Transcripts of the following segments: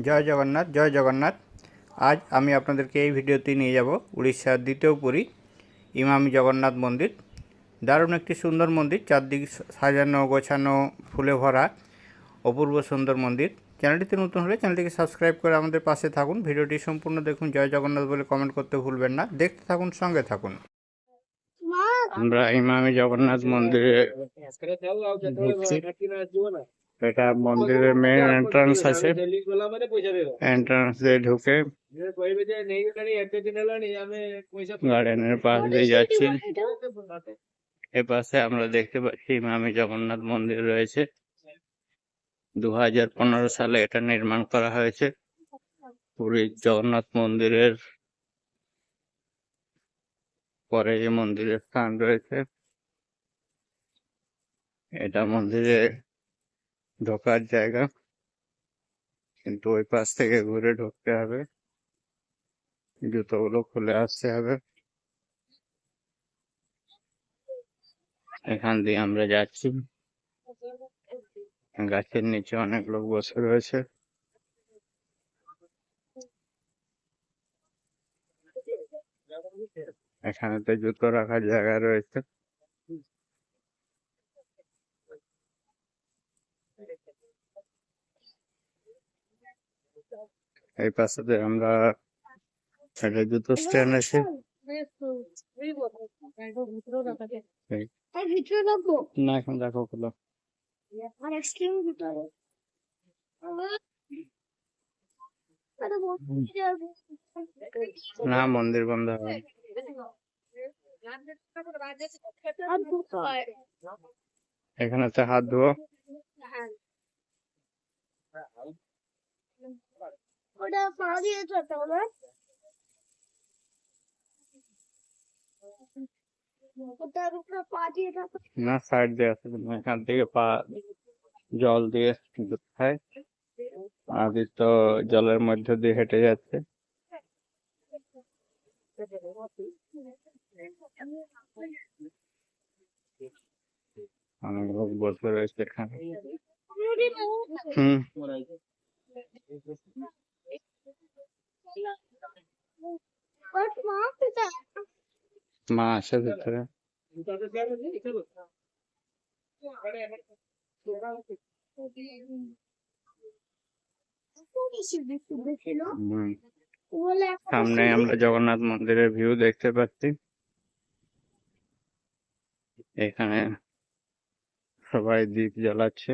জয় জগন্নাথ। আজ আমি আপনাদেরকে এই ভিডিওতে নিয়ে যাব উড়িষ্যার দ্বিতীয় পুরী ইমামি জগন্নাথ মন্দির। দারুণ একটি সুন্দর মন্দির, চারদিক সাজানো গোছানো ফুলে ভরা অপূর্ব সুন্দর মন্দির। চ্যানেলটিতে নতুন হলে চ্যানেলটিকে সাবস্ক্রাইব করে আমাদের পাশে থাকুন। ভিডিওটি সম্পূর্ণ দেখুন, জয় জগন্নাথ বলে কমেন্ট করতে ভুলবেন না। দেখতে থাকুন, সঙ্গে থাকুন। আমরা ইমামি জগন্নাথ মন্দিরে ঢুকছি। এটা মন্দিরের মেইন এন্ট্রান্স আছে। এন্ট্রান্স দিয়ে ঢুকে গার্ডেনের পাশ দিয়ে যাচ্ছি। এ পাশে আমরা দেখতে পাচ্ছি ইমামি জগন্নাথ মন্দির রয়েছে। 2015 সালে এটা নির্মাণ করা হয়েছে। পুরীর জগন্নাথ মন্দিরের পরে এই মন্দিরের স্থান রয়েছে। এটা মন্দিরে ঢোকার জায়গা, কিন্তু ওই পাশ থেকে ঘুরে ঢুকতে হবে, জুতোগুলো খুলে আসতে হবে। এখান দিয়ে আমরা যাচ্ছি। গাছের নিচে অনেক লোক বসে রয়েছে। এখানেতে জুতো রাখার জায়গা রয়েছে। এই পাশে আমরা একটা জুতো স্ট্যান্ড আছে। না, এখন দেখো খোলো না, মন্দির বন্ধ হয়। এখানেতে হাত ধোয়া। না, সাইড দিয়ে আছে, এখান থেকে পা জল দিয়ে খায়। আদি তো জলের মধ্যে দিয়ে হেঁটে যাচ্ছে। অনেক লোক বসে রয়েছে এখানে। মা আসে ভিতরে। সামনে আমরা জগন্নাথ মন্দিরের ভিউ দেখতে পাচ্ছি। এখানে সবাই দীপ জ্বালাচ্ছে।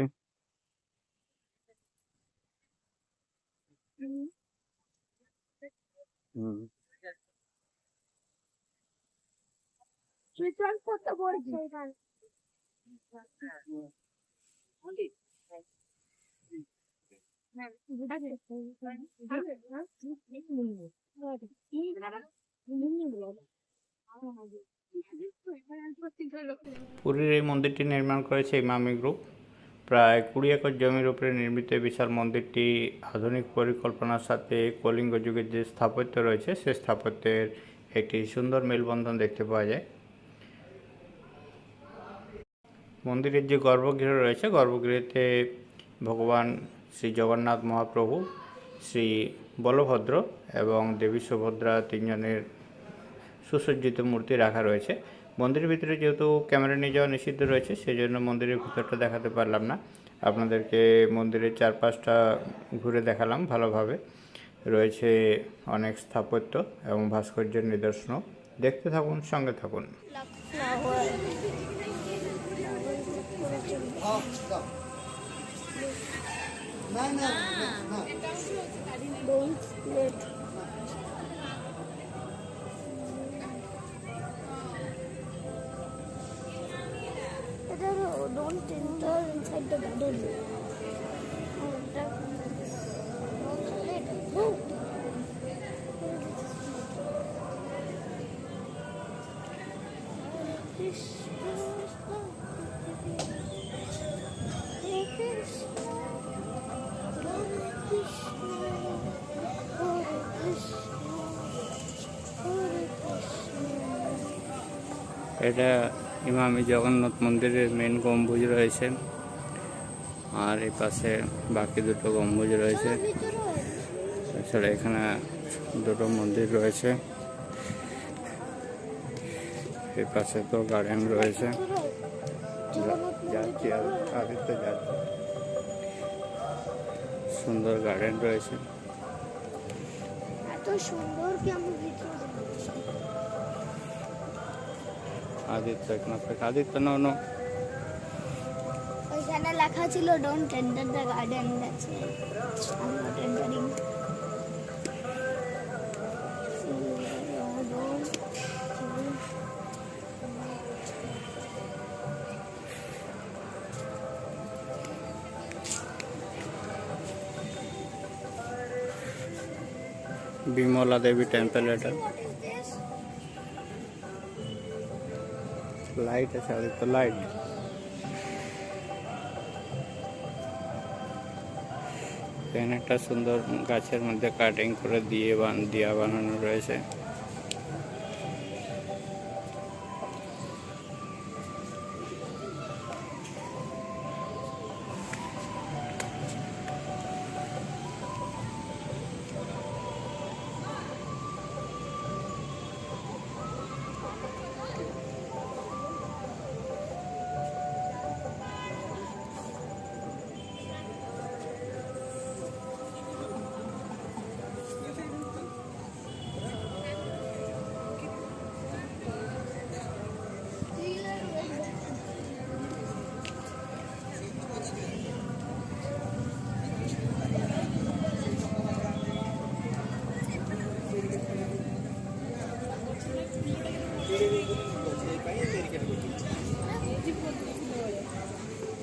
পুরীর এই মন্দিরটি নির্মাণ করেছে ইমামি গ্রুপ। প্রায় 20 একর জমির উপরে নির্মিত বিশাল মন্দিরটি আধুনিক পরিকল্পনার সাথে কলিঙ্গ যুগের যে স্থাপত্য রয়েছে সে স্থাপত্যের একটি সুন্দর মেলবন্ধন দেখতে পাওয়া যায়। মন্দিরের যে গর্ভগৃহ রয়েছে, গর্ভগৃহতে ভগবান শ্রী জগন্নাথ মহাপ্রভু, শ্রী বলভদ্র এবং দেবী সুভদ্রা তিনজনের সুসজ্জিত মূর্তি রাখা রয়েছে। মন্দিরের ভিতরে যেহেতু ক্যামেরা নিয়ে যাওয়া নিষিদ্ধ রয়েছে, সেই জন্য মন্দিরের ভিতরটা দেখাতে পারলাম না। আপনাদেরকে মন্দিরের চারপাশটা ঘুরে দেখালাম ভালোভাবে। রয়েছে অনেক স্থাপত্য এবং ভাস্কর্যের নিদর্শনও। দেখতে থাকুন, সঙ্গে থাকুন। Don't enter inside the garden. এটা ইমামি জগন্নাথ মন্দিরের মেন গম্বুজ রয়েছে, আর এই পাশে বাকি দুটো গম্বুজ রয়েছে। তাছাড়া এখানে দুটো মন্দির রয়েছে, এই পাশে তো গার্ডেন রয়েছে। যাচ্ছি আদিত্য যাচ্ছি, সুন্দর গার্ডেন রয়েছে। এত সুন্দর কি আমি ভিতরে আদিত্য আদিত্য নো ওইখানে লেখা ছিল don't enter the garden, that's I am not entering. Bimla Devi temple, এটা লাইট আছে, আদিত্য লাইট। এখানে একটা সুন্দর গাছের মধ্যে কাটিং করে দিয়া বানানো রয়েছে।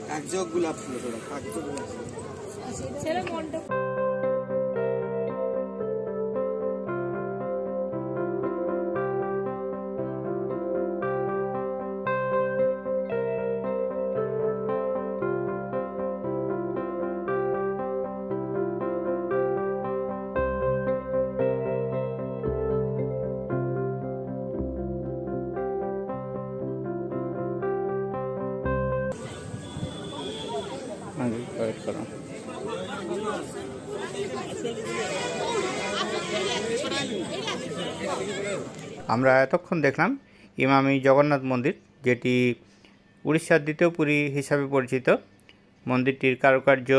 কাগজ গোলাপ ফুল তোরা কাগজ গোলাপ ফুল ছেলে মনটা ওয়েট করো। আমরা এতক্ষণ দেখলাম ইমামি জগন্নাথ মন্দির, যেটি উড়িষ্যার দ্বিতীয় পুরী হিসাবে পরিচিত। মন্দিরটির কারুকার্য,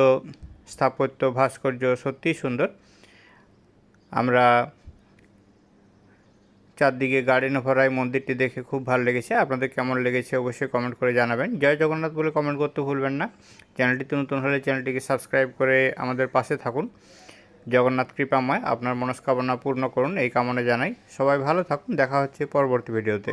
স্থাপত্য, ভাস্কর্য সত্যিই সুন্দর। আমরা চারদিকে গার্ডেনে ভরা এই মন্দিরটি দেখে খুব ভালো লেগেছে। আপনাদের কেমন লেগেছে অবশ্যই কমেন্ট করে জানাবেন। জয় জগন্নাথ বলে কমেন্ট করতে ভুলবেন না। চ্যানেলটিতে নতুন হলে চ্যানেলটিকে সাবস্ক্রাইব করে আমাদের পাশে থাকুন। জগন্নাথ কৃপাময় আপনার মনস্কামনা পূর্ণ করুন এই কামনা জানাই। সবাই ভালো থাকুন, দেখা হচ্ছে পরবর্তী ভিডিওতে।